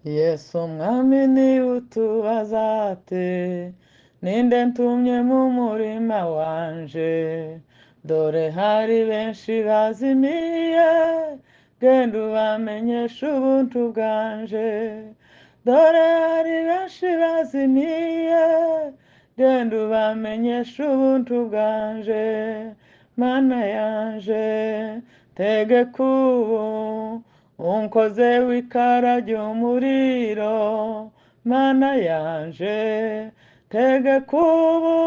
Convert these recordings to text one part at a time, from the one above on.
Yesu mwami ni utubaza ate, ninde ntumye mu murima wanje, dore hari benshi bazimiye, genda ubamenyesha ubuntu bwanje, dore hari benshi bazimiye, genda ubamenyesha ubuntu bwanje, mana yanje tegeka ubu unkoze w'ikara ry'umuriro, mana yanje tegeka ubu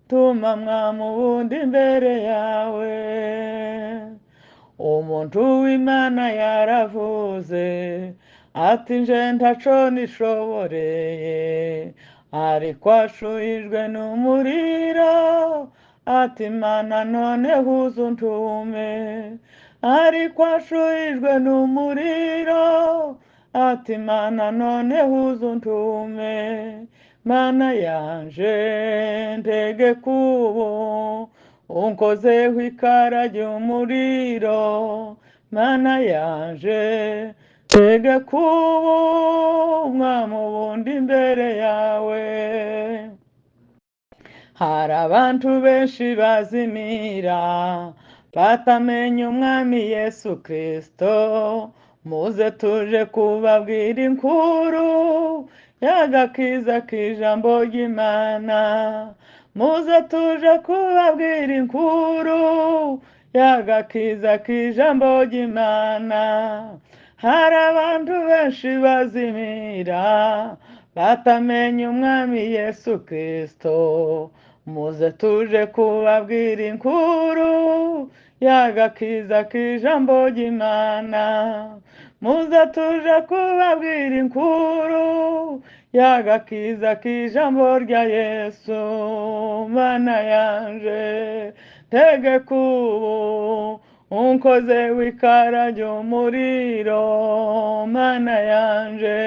tuma mwamubundi imbere yawe. Umuntu w'Imana yaravuze ati nje ntaco nishoboreye, ariko ashuhijwe n'umuriro ati mana none huza untume, ariko ashuhijwe n'umuriro ati mana none huza untume, mana yanje ntegeka ubu unkozeho ikara ry'umuriro, mana yanje tegeka ubu mwamubundi imbere yawe. Hari abantu benshi bazimira batamenya umwami Yesu Kristo, muze tuje kubabwira inkuru y'agakiza k'ijambo ry'Imana, muze tuje kubabwira inkuru y'agakiza k'ijambo ry'Imana. Hari abantu benshi bazimira batamenya umwami Yesu Kristo, muze tuje kubabwira inkuru y'agakiza k'ijambo ry'Imana, muze tuje kubabwira inkuru y'agakiza k'ijambo rya Yesu, mana yanje tegeka ubu unkoze w'ikara ry'umuriro, mana yanje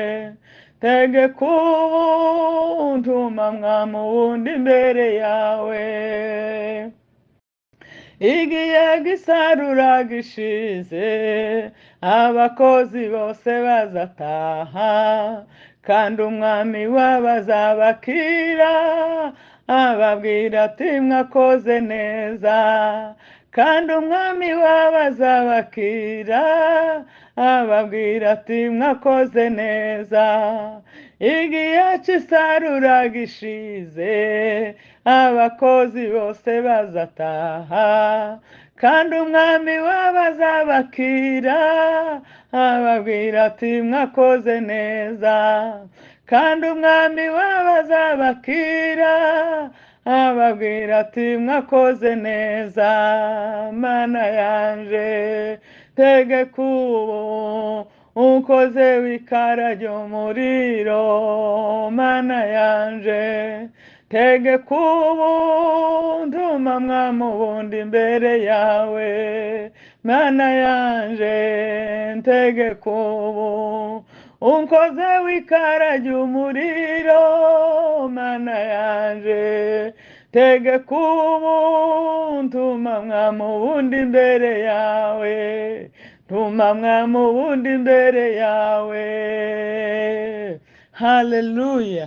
tegeka ubu ntuma mwamubundi imbere yawe. Igihe gisarura gishize abakozi bose bazataha, kandi umwami wabo azabakira ababwira ati mwakoze neza, kandi umwami wabo azabakira ababwira ati mwakoze neza. Igihe cy'isarura gishize abakozi bose bazataha, kandi umwami wabo azabakira ababwira ati mwakoze neza, kandi umwami wabo azabakira ababwira ati mwakoze neza, mana yanje tegeka ubu unkoze w'ikara ry'umuriro, mana yanje tegeka ubu ntuma mwamubundi imbere yawe, mana yanje tegeka ubu unkoze w'ikara ry'umuriro, mana yanje tegeka ubu ntuma mwamubundi imbere yawe, ntuma mwamubundi imbere yawe. Haleluya, haleluya.